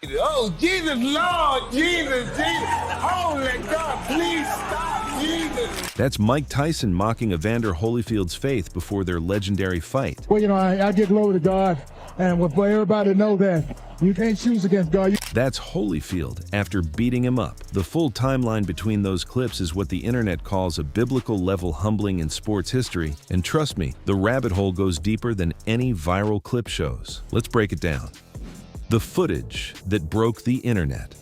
Oh, Jesus, Lord, Jesus, Jesus. Holy God, please stop, Jesus. That's Mike Tyson mocking Evander Holyfield's faith before their legendary fight. Well, I give glory to God, and for everybody to know that you can't choose against God. That's Holyfield after beating him up. The full timeline between those clips is what the internet calls a biblical-level humbling in sports history, and trust me, the rabbit hole goes deeper than any viral clip shows. Let's break it down. The footage that broke the internet.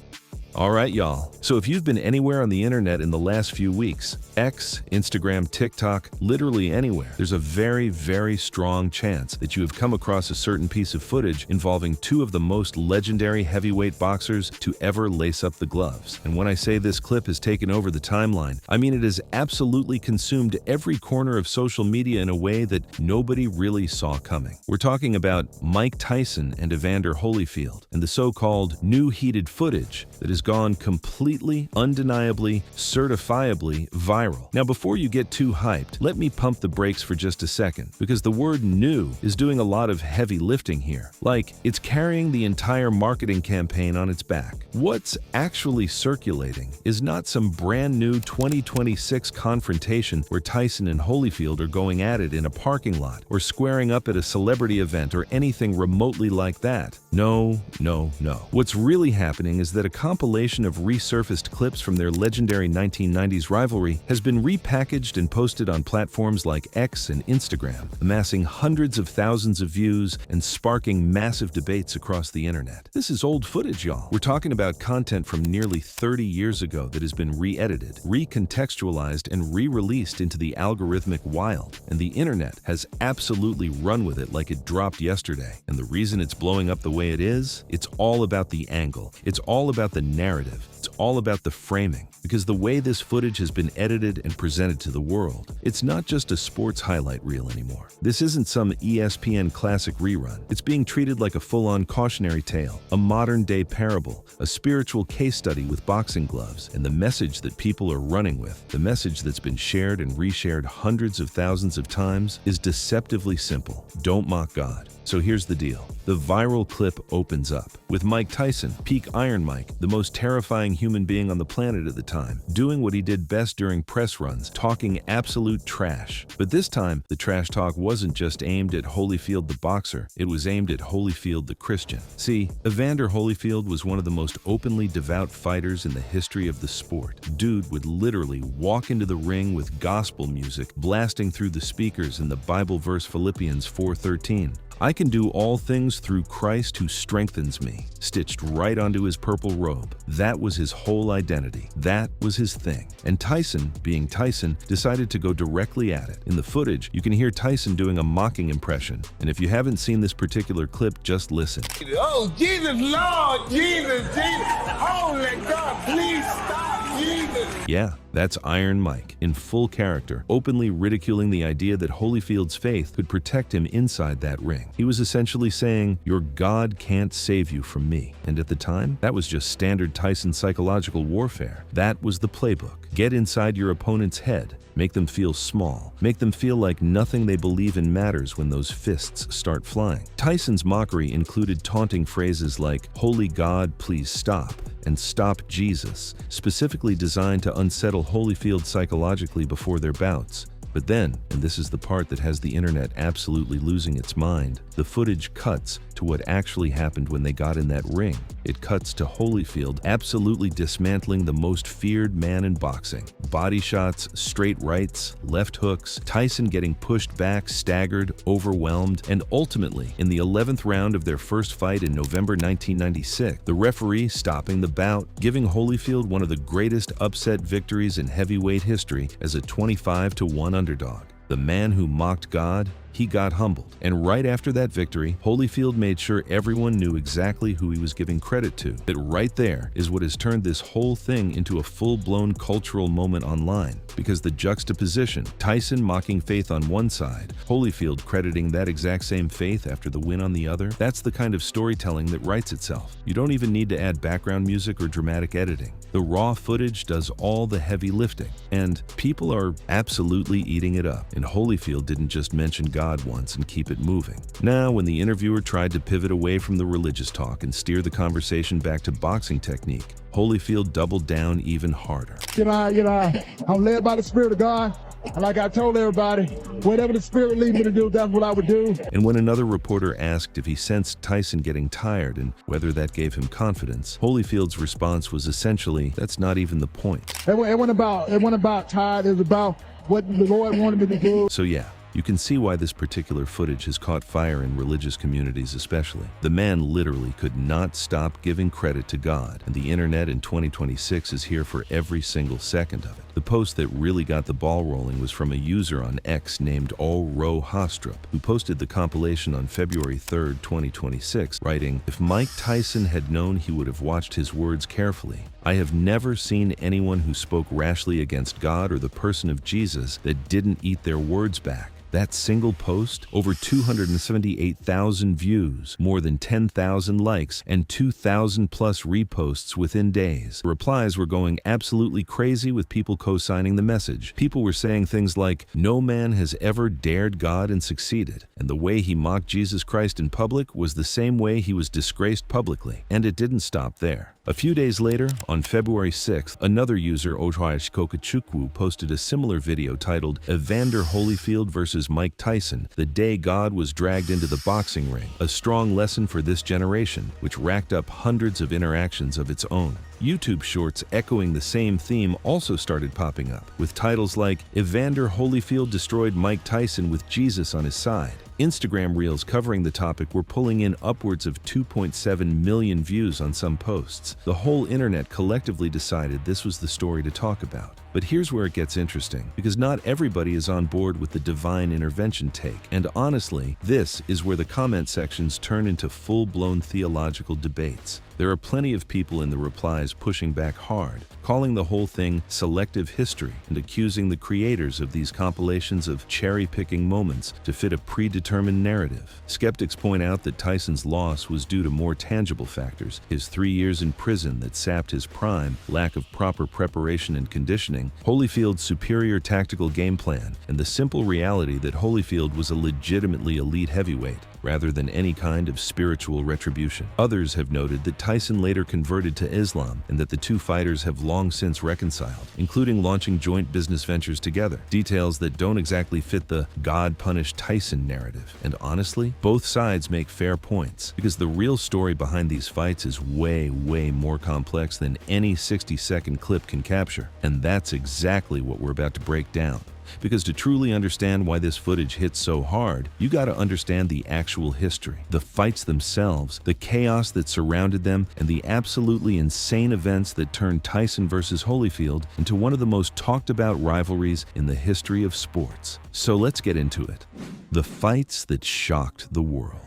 All right, y'all. So if you've been anywhere on the internet in the last few weeks, X, Instagram, TikTok, literally anywhere, there's a very, very strong chance that you have come across a certain piece of footage involving two of the most legendary heavyweight boxers to ever lace up the gloves. And when I say this clip has taken over the timeline, I mean it has absolutely consumed every corner of social media in a way that nobody really saw coming. We're talking about Mike Tyson and Evander Holyfield and the so-called new heated footage that has gone completely, undeniably, certifiably viral. Now, before you get too hyped, let me pump the brakes for just a second, because the word new is doing a lot of heavy lifting here. Like, it's carrying the entire marketing campaign on its back. What's actually circulating is not some brand new 2026 confrontation where Tyson and Holyfield are going at it in a parking lot or squaring up at a celebrity event or anything remotely like that. No, no, no. What's really happening is that a compilation of resurfaced clips from their legendary 1990s rivalry has been repackaged and posted on platforms like X and Instagram, amassing hundreds of thousands of views and sparking massive debates across the internet. This is old footage, y'all. We're talking about content from nearly 30 years ago that has been re-edited, recontextualized, and re-released into the algorithmic wild, and the internet has absolutely run with it like it dropped yesterday. And the reason it's blowing up the way it is, it's all about the angle. It's all about the narrative. It's all about the framing, because the way this footage has been edited and presented to the world, it's not just a sports highlight reel anymore. This isn't some ESPN classic rerun. It's being treated like a full-on cautionary tale, a modern-day parable, a spiritual case study with boxing gloves, and the message that people are running with, the message that's been shared and reshared hundreds of thousands of times, is deceptively simple. Don't mock God. So here's the deal. The viral clip opens up with Mike Tyson, peak Iron Mike, the most terrifying human being on the planet at the time, doing what he did best during press runs, talking absolute trash. But this time, the trash talk wasn't just aimed at Holyfield the boxer, it was aimed at Holyfield the Christian. See, Evander Holyfield was one of the most openly devout fighters in the history of the sport. Dude would literally walk into the ring with gospel music blasting through the speakers in the Bible verse Philippians 4:13. I can do all things through Christ who strengthens me, stitched right onto his purple robe. That was his whole identity. That was his thing. And Tyson, being Tyson, decided to go directly at it. In the footage, you can hear Tyson doing a mocking impression. And if you haven't seen this particular clip, just listen. Oh, Jesus, Lord, Jesus, Jesus. Holy God, please stop, Jesus. Yeah, that's Iron Mike, in full character, openly ridiculing the idea that Holyfield's faith could protect him inside that ring. He was essentially saying, "Your God can't save you from me." And at the time, that was just standard Tyson psychological warfare. That was the playbook. Get inside your opponent's head. Make them feel small. Make them feel like nothing they believe in matters when those fists start flying. Tyson's mockery included taunting phrases like, "Holy God, please stop," and "Stop Jesus," specifically designed to unsettle Holyfield psychologically before their bouts. But then, and this is the part that has the internet absolutely losing its mind, the footage cuts to what actually happened when they got in that ring. It cuts to Holyfield absolutely dismantling the most feared man in boxing. Body shots, straight rights, left hooks, Tyson getting pushed back, staggered, overwhelmed, and ultimately, in the 11th round of their first fight in November 1996, the referee stopping the bout, giving Holyfield one of the greatest upset victories in heavyweight history as a 25-1 underdog. The man who mocked God, he got humbled. And right after that victory, Holyfield made sure everyone knew exactly who he was giving credit to. That right there is what has turned this whole thing into a full-blown cultural moment online. Because the juxtaposition, Tyson mocking faith on one side, Holyfield crediting that exact same faith after the win on the other, that's the kind of storytelling that writes itself. You don't even need to add background music or dramatic editing. The raw footage does all the heavy lifting, and people are absolutely eating it up. And Holyfield didn't just mention God once and keep it moving. Now, when the interviewer tried to pivot away from the religious talk and steer the conversation back to boxing technique, Holyfield doubled down even harder. I'm led by the Spirit of God. And like I told everybody, whatever the Spirit leads me to do, that's what I would do. And when another reporter asked if he sensed Tyson getting tired and whether that gave him confidence, Holyfield's response was essentially, that's not even the point. It wasn't about tired. It was about what the Lord wanted me to do. So yeah, you can see why this particular footage has caught fire in religious communities especially. The man literally could not stop giving credit to God, and the internet in 2026 is here for every single second of it. The post that really got the ball rolling was from a user on X named Ro Hostrup, who posted the compilation on February 3rd, 2026, writing, "If Mike Tyson had known, he would have watched his words carefully. I have never seen anyone who spoke rashly against God or the person of Jesus that didn't eat their words back." That single post, over 278,000 views, more than 10,000 likes, and 2,000 plus reposts within days. The replies were going absolutely crazy with people co-signing the message. People were saying things like, "No man has ever dared God and succeeded," and the way he mocked Jesus Christ in public was the same way he was disgraced publicly. And it didn't stop there. A few days later, on February 6th, another user, Ojai Kokachukwu, posted a similar video titled Evander Holyfield vs. Mike Tyson, the day God was dragged into the boxing ring, a strong lesson for this generation, which racked up hundreds of interactions of its own. YouTube shorts echoing the same theme also started popping up, with titles like Evander Holyfield destroyed Mike Tyson with Jesus on his side. Instagram reels covering the topic were pulling in upwards of 2.7 million views on some posts. The whole internet collectively decided this was the story to talk about. But here's where it gets interesting, because not everybody is on board with the divine intervention take. And honestly, this is where the comment sections turn into full-blown theological debates. There are plenty of people in the replies pushing back hard, calling the whole thing selective history and accusing the creators of these compilations of cherry-picking moments to fit a predetermined narrative. Skeptics point out that Tyson's loss was due to more tangible factors: his 3 years in prison that sapped his prime, lack of proper preparation and conditioning, Holyfield's superior tactical game plan, and the simple reality that Holyfield was a legitimately elite heavyweight, rather than any kind of spiritual retribution. Others have noted that Tyson later converted to Islam and that the two fighters have long since reconciled, including launching joint business ventures together, details that don't exactly fit the God punished Tyson narrative. And honestly, both sides make fair points, because the real story behind these fights is way more complex than any 60-second clip can capture. And that's exactly what we're about to break down. Because to truly understand why this footage hits so hard, you gotta understand the actual history, the fights themselves, the chaos that surrounded them, and the absolutely insane events that turned Tyson versus Holyfield into one of the most talked about rivalries in the history of sports. So let's get into it. The fights that shocked the world.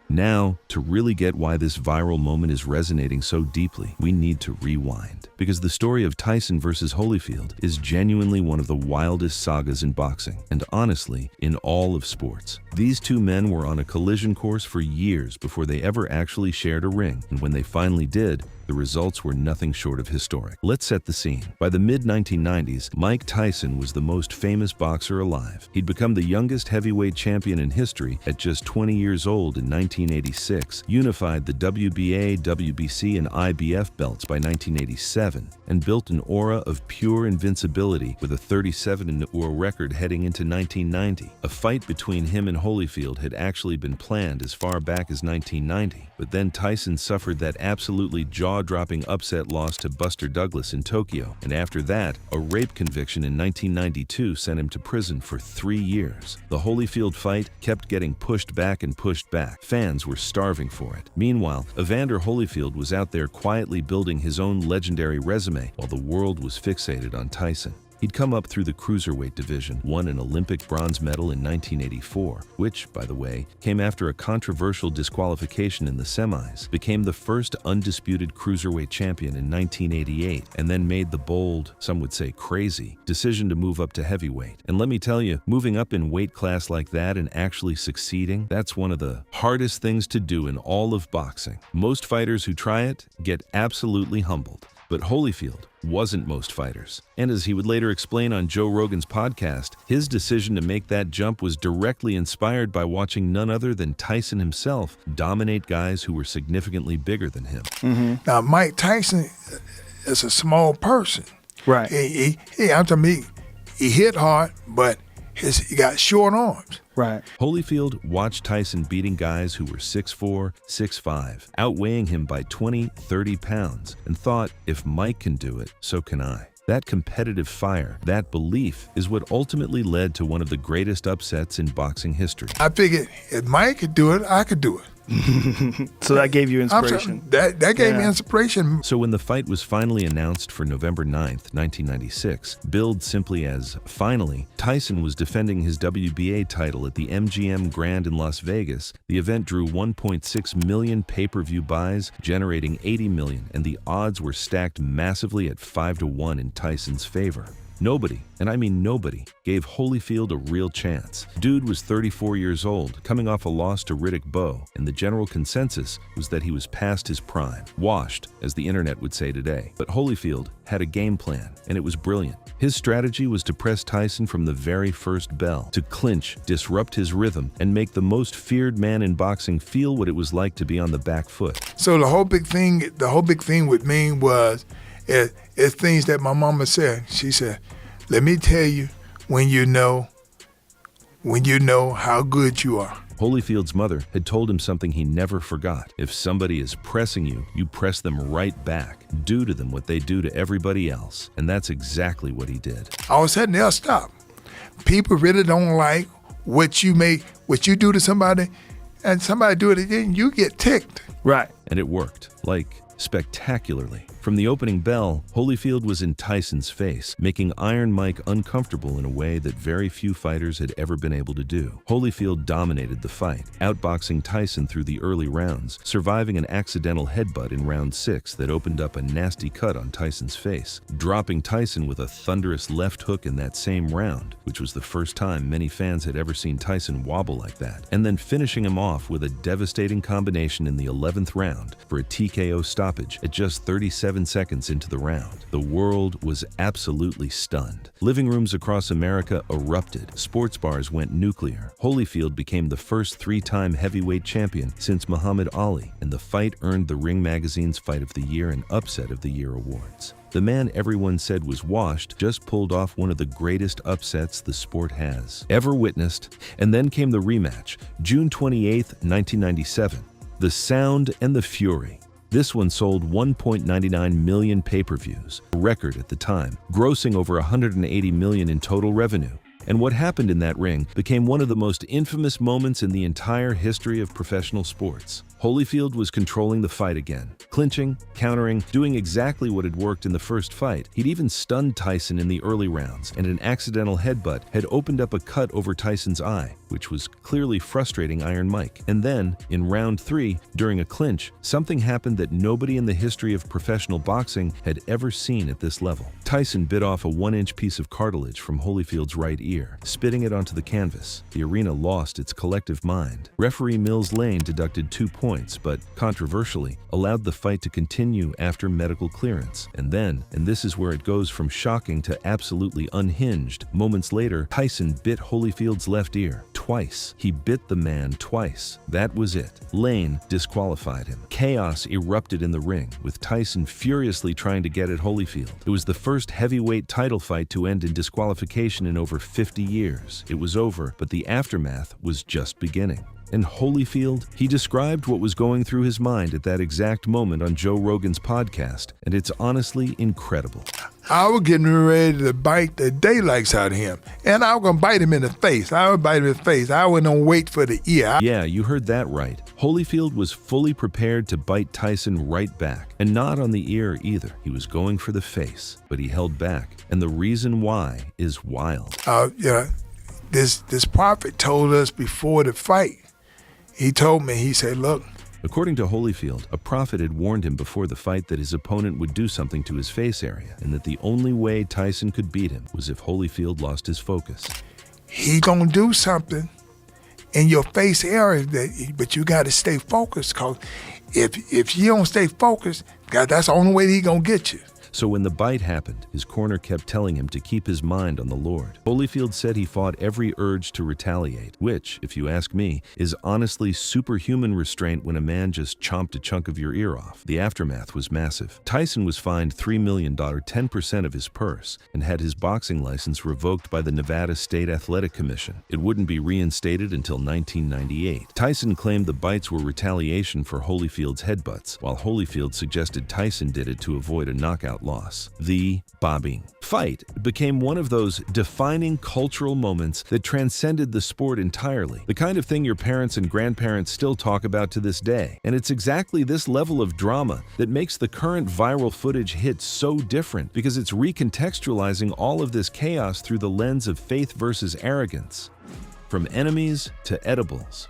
Now, to really get why this viral moment is resonating so deeply, we need to rewind. Because the story of Tyson versus Holyfield is genuinely one of the wildest sagas in boxing, and honestly, in all of sports. These two men were on a collision course for years before they ever actually shared a ring, and when they finally did, the results were nothing short of historic. Let's set the scene. By the mid-1990s, Mike Tyson was the most famous boxer alive. He'd become the youngest heavyweight champion in history at just 20 years old in 1986, unified the WBA, WBC, and IBF belts by 1987, and built an aura of pure invincibility with a 37-0 record heading into 1990. A fight between him and Holyfield had actually been planned as far back as 1990, but then Tyson suffered that absolutely jaw-dropping upset loss to Buster Douglas in Tokyo, and after that, a rape conviction in 1992 sent him to prison for 3 years. The Holyfield fight kept getting pushed back and pushed back. Fans were starving for it. Meanwhile, Evander Holyfield was out there quietly building his own legendary resume while the world was fixated on Tyson. He'd come up through the cruiserweight division, won an Olympic bronze medal in 1984, which, by the way, came after a controversial disqualification in the semis, became the first undisputed cruiserweight champion in 1988, and then made the bold, some would say crazy, decision to move up to heavyweight. And let me tell you, moving up in weight class like that and actually succeeding, that's one of the hardest things to do in all of boxing. Most fighters who try it get absolutely humbled. But Holyfield wasn't most fighters. And as he would later explain on Joe Rogan's podcast, his decision to make that jump was directly inspired by watching none other than Tyson himself dominate guys who were significantly bigger than him. Mm-hmm. Now, Mike Tyson is a small person. Right. I'm telling you, he hit hard, but he got short arms. Right. Holyfield watched Tyson beating guys who were 6'4", 6'5", outweighing him by 20, 30 pounds, and thought, if Mike can do it, so can I. That competitive fire, that belief, is what ultimately led to one of the greatest upsets in boxing history. I figured if Mike could do it, I could do it. So that gave you inspiration. That gave me inspiration. So when the fight was finally announced for November 9th, 1996, billed simply as Finally, Tyson was defending his WBA title at the MGM Grand in Las Vegas. The event drew 1.6 million pay-per-view buys, generating $80 million, and the odds were stacked massively at 5-1 in Tyson's favor. Nobody, and I mean nobody, gave Holyfield a real chance. Dude was 34 years old, coming off a loss to Riddick Bowe, and the general consensus was that he was past his prime, washed, as the internet would say today. But Holyfield had a game plan, and it was brilliant. His strategy was to press Tyson from the very first bell, to clinch, disrupt his rhythm, and make the most feared man in boxing feel what it was like to be on the back foot. So the whole big thing with me was, it's things that my mama said. She said, let me tell you when you know how good you are. Holyfield's mother had told him something he never forgot. If somebody is pressing you, you press them right back. Do to them what they do to everybody else. And that's exactly what he did. All of a sudden, they'll stop. People really don't like what you do to somebody, and somebody do it again, you get ticked. Right. And it worked, like spectacularly. From the opening bell, Holyfield was in Tyson's face, making Iron Mike uncomfortable in a way that very few fighters had ever been able to do. Holyfield dominated the fight, outboxing Tyson through the early rounds, surviving an accidental headbutt in round 6 that opened up a nasty cut on Tyson's face, dropping Tyson with a thunderous left hook in that same round, which was the first time many fans had ever seen Tyson wobble like that, and then finishing him off with a devastating combination in the 11th round for a TKO stoppage at just 37 seconds into the round. The world was absolutely stunned. Living rooms across America erupted. Sports bars went nuclear. Holyfield became the first 3-time heavyweight champion since Muhammad Ali, and the fight earned the Ring Magazine's Fight of the Year and Upset of the Year awards. The man everyone said was washed just pulled off one of the greatest upsets the sport has ever witnessed, and then came the rematch, June 28, 1997. The sound and the fury. This one sold 1.99 million pay-per-views, a record at the time, grossing over $180 million in total revenue. And what happened in that ring became one of the most infamous moments in the entire history of professional sports. Holyfield was controlling the fight again, clinching, countering, doing exactly what had worked in the first fight. He'd even stunned Tyson in the early rounds, and an accidental headbutt had opened up a cut over Tyson's eye, which was clearly frustrating Iron Mike. And then, in round 3, during a clinch, something happened that nobody in the history of professional boxing had ever seen at this level. Tyson bit off a 1-inch piece of cartilage from Holyfield's right ear, spitting it onto the canvas. The arena lost its collective mind. Referee Mills Lane deducted 2 points, but controversially, allowed the fight to continue after medical clearance. And then, and this is where it goes from shocking to absolutely unhinged, moments later, Tyson bit Holyfield's left ear. Twice. He bit the man twice. That was it. Lane disqualified him. Chaos erupted in the ring, with Tyson furiously trying to get at Holyfield. It was the first heavyweight title fight to end in disqualification in over 50 years. It was over, but the aftermath was just beginning. And Holyfield, he described what was going through his mind at that exact moment on Joe Rogan's podcast, and it's honestly incredible. I was getting ready to bite the daylights out of him, and I was going to bite him in the face. I would bite him in the face. I wouldn't gonna wait for the ear. Yeah, you heard that right. Holyfield was fully prepared to bite Tyson right back, and not on the ear either. He was going for the face, but he held back, and the reason why is wild. This prophet told us before the fight. He told me, he said, look. According to Holyfield, a prophet had warned him before the fight that his opponent would do something to his face area, and that the only way Tyson could beat him was if Holyfield lost his focus. He gonna do something in your face area, but you gotta stay focused, because if you don't stay focused, God, that's the only way he gonna get you. So when the bite happened, his corner kept telling him to keep his mind on the Lord. Holyfield said he fought every urge to retaliate, which, if you ask me, is honestly superhuman restraint when a man just chomped a chunk of your ear off. The aftermath was massive. Tyson was fined $3 million, 10% of his purse, and had his boxing license revoked by the Nevada State Athletic Commission. It wouldn't be reinstated until 1998. Tyson claimed the bites were retaliation for Holyfield's headbutts, while Holyfield suggested Tyson did it to avoid a knockout loss. The bobbing fight became one of those defining cultural moments that transcended the sport entirely, the kind of thing your parents and grandparents still talk about to this day. And it's exactly this level of drama that makes the current viral footage hit so different, because it's recontextualizing all of this chaos through the lens of faith versus arrogance. From enemies to edibles.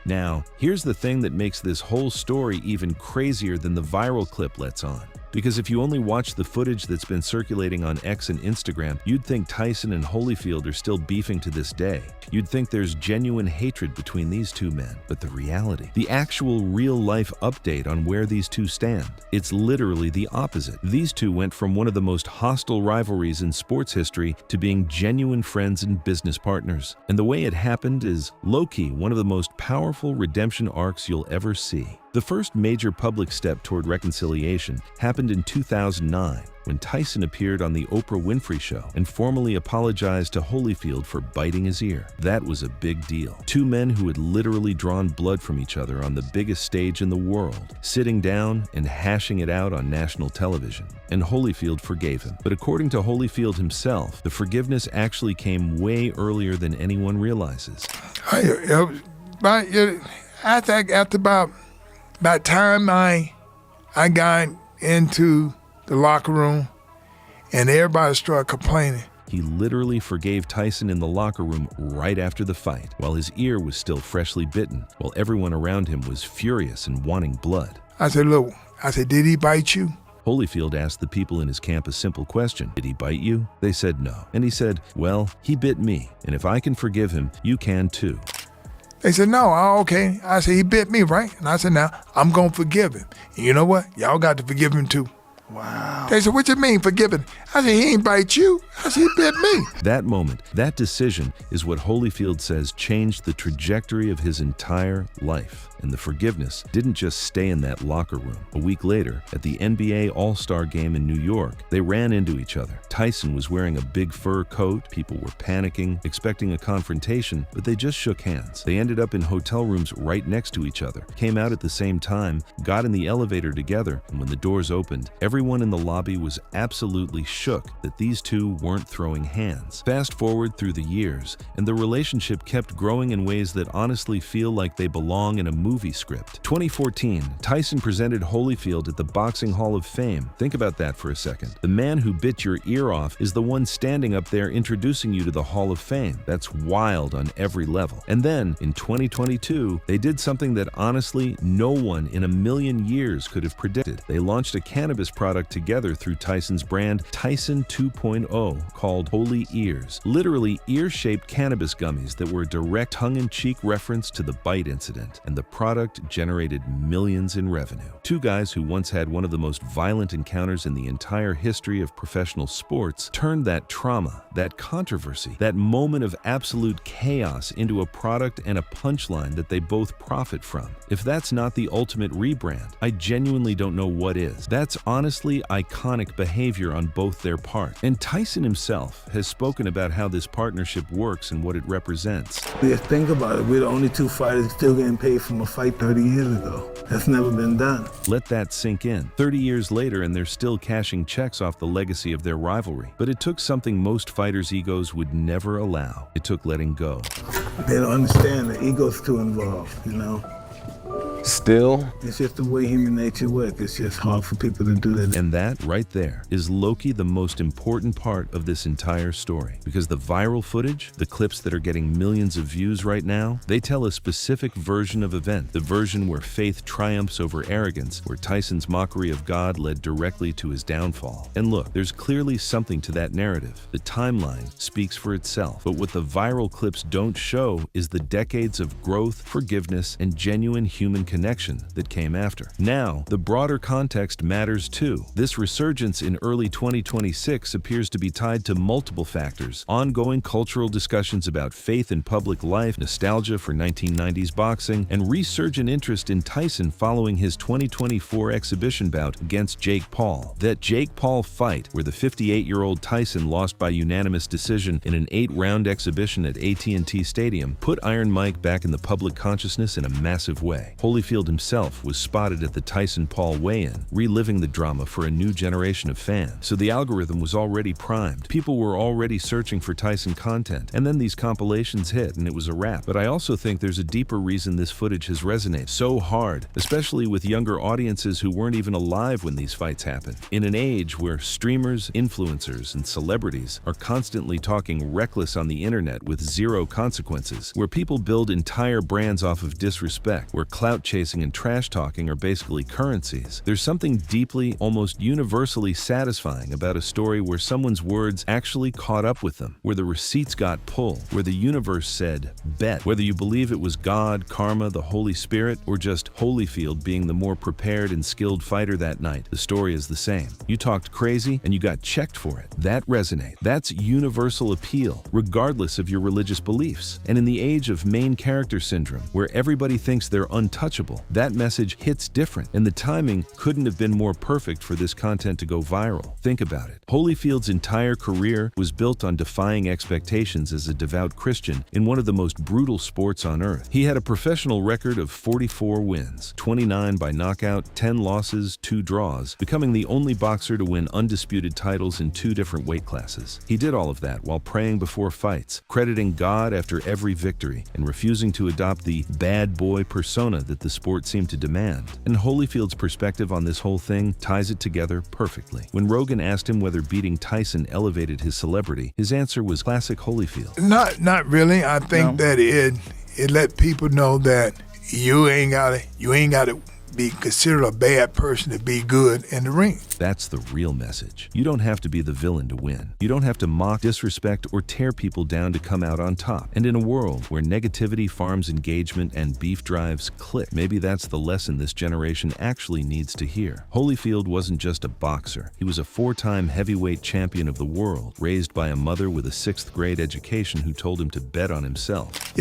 Now, here's the thing that makes this whole story even crazier than the viral clip lets on. Because if you only watch the footage that's been circulating on X and Instagram, you'd think Tyson and Holyfield are still beefing to this day. You'd think there's genuine hatred between these two men. But the reality, the actual real-life update on where these two stand, it's literally the opposite. These two went from one of the most hostile rivalries in sports history to being genuine friends and business partners. And the way it happened is, low-key, one of the most powerful redemption arcs you'll ever see. The first major public step toward reconciliation happened in 2009 when Tyson appeared on the Oprah Winfrey Show and formally apologized to Holyfield for biting his ear. That was a big deal. Two men who had literally drawn blood from each other on the biggest stage in the world, sitting down and hashing it out on national television. And Holyfield forgave him. But according to Holyfield himself, the forgiveness actually came way earlier than anyone realizes. I think after about time I got into the locker room and everybody started complaining. He literally forgave Tyson in the locker room right after the fight, while his ear was still freshly bitten, while everyone around him was furious and wanting blood. I said, look, did he bite you? Holyfield asked the people in his camp a simple question. Did he bite you? They said no. And he said, well, he bit me, and if I can forgive him, you can too. They said, no, okay. I said, he bit me, right? And I said, now, I'm going to forgive him. And you know what? Y'all got to forgive him too. Wow. They said, what you mean forgiving? I said, he ain't bite you. I said, he bit me. That moment, that decision is what Holyfield says changed the trajectory of his entire life. And the forgiveness didn't just stay in that locker room. A week later, at the NBA All-Star Game in New York, they ran into each other. Tyson was wearing a big fur coat. People were panicking, expecting a confrontation, but they just shook hands. They ended up in hotel rooms right next to each other, came out at the same time, got in the elevator together, and when the doors opened, everyone in the lobby was absolutely shook that these two weren't throwing hands. Fast forward through the years, and the relationship kept growing in ways that honestly feel like they belong in a movie script. 2014, Tyson presented Holyfield at the Boxing Hall of Fame. Think about that for a second. The man who bit your ear off is the one standing up there introducing you to the Hall of Fame. That's wild on every level. And then, in 2022, they did something that honestly no one in a million years could have predicted. They launched a cannabis product together through Tyson's brand Tyson 2.0 called Holy Ears. Literally ear-shaped cannabis gummies that were a direct tongue-in-cheek reference to the bite incident. And the product generated millions in revenue. Two guys who once had one of the most violent encounters in the entire history of professional sports turned that trauma, that controversy, that moment of absolute chaos into a product and a punchline that they both profit from. If that's not the ultimate rebrand, I genuinely don't know what is. That's honestly iconic behavior on both their part. And Tyson himself has spoken about how this partnership works and what it represents. Just think about it. We're the only two fighters still getting paid from a fight 30 years ago. That's never been done. Let that sink in. 30 years later, and they're still cashing checks off the legacy of their rivalry. But it took something most fighters' egos would never allow. It took letting go. They don't understand the ego's too involved, you know? Still? It's just the way human nature works. It's just hard for people to do that. And that, right there, is low-key the most important part of this entire story. Because the viral footage, the clips that are getting millions of views right now, they tell a specific version of event. The version where faith triumphs over arrogance, where Tyson's mockery of God led directly to his downfall. And look, there's clearly something to that narrative. The timeline speaks for itself. But what the viral clips don't show is the decades of growth, forgiveness, and genuine human connection that came after. Now, the broader context matters too. This resurgence in early 2026 appears to be tied to multiple factors: ongoing cultural discussions about faith in public life, nostalgia for 1990s boxing, and resurgent interest in Tyson following his 2024 exhibition bout against Jake Paul. That Jake Paul fight, where the 58-year-old Tyson lost by unanimous decision in an 8-round exhibition at AT&T Stadium, put Iron Mike back in the public consciousness in a massive way. Holyfield himself was spotted at the Tyson-Paul weigh-in, reliving the drama for a new generation of fans. So the algorithm was already primed. People were already searching for Tyson content, and then these compilations hit and it was a wrap. But I also think there's a deeper reason this footage has resonated so hard, especially with younger audiences who weren't even alive when these fights happened. In an age where streamers, influencers, and celebrities are constantly talking reckless on the internet with zero consequences, where people build entire brands off of disrespect, where clout chasing and trash talking are basically currencies, there's something deeply, almost universally satisfying about a story where someone's words actually caught up with them, where the receipts got pulled, where the universe said, bet. Whether you believe it was God, karma, the Holy Spirit, or just Holyfield being the more prepared and skilled fighter that night, the story is the same. You talked crazy and you got checked for it. That resonates. That's universal appeal, regardless of your religious beliefs. And in the age of main character syndrome, where everybody thinks they're untouchable, that message hits different, and the timing couldn't have been more perfect for this content to go viral. Think about it. Holyfield's entire career was built on defying expectations as a devout Christian in one of the most brutal sports on earth. He had a professional record of 44 wins, 29 by knockout, 10 losses, 2 draws, becoming the only boxer to win undisputed titles in 2 different weight classes. He did all of that while praying before fights, crediting God after every victory, and refusing to adopt the bad boy persona that the sport seemed to demand. And Holyfield's perspective on this whole thing ties it together perfectly. When Rogan asked him whether beating Tyson elevated his celebrity, his answer was classic Holyfield. Not really. I think that it let people know that you ain't gotta be considered a bad person to be good in the ring. That's the real message. You don't have to be the villain to win. You don't have to mock, disrespect, or tear people down to come out on top. And in a world where negativity farms engagement and beef drives click, maybe that's the lesson this generation actually needs to hear. Holyfield wasn't just a boxer. He was a 4-time heavyweight champion of the world, raised by a mother with a 6th grade education who told him to bet on himself.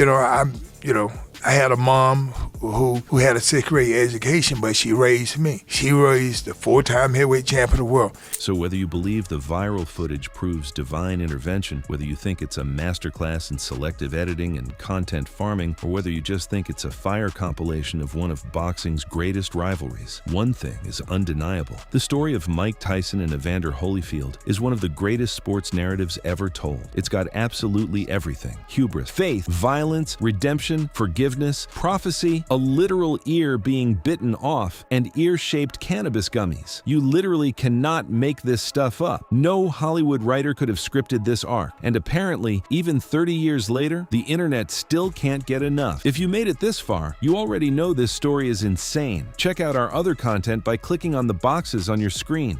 I had a mom who had a 6th grade education, but she raised me. She raised the 4-time heavyweight champion of the world. So whether you believe the viral footage proves divine intervention, whether you think it's a masterclass in selective editing and content farming, or whether you just think it's a fire compilation of one of boxing's greatest rivalries, one thing is undeniable. The story of Mike Tyson and Evander Holyfield is one of the greatest sports narratives ever told. It's got absolutely everything: hubris, faith, violence, redemption, forgiveness, prophecy, a literal ear being bitten off, and ear-shaped cannabis gummies. You literally cannot make this stuff up. No Hollywood writer could have scripted this arc, and apparently, even 30 years later, the internet still can't get enough. If you made it this far, you already know this story is insane. Check out our other content by clicking on the boxes on your screen.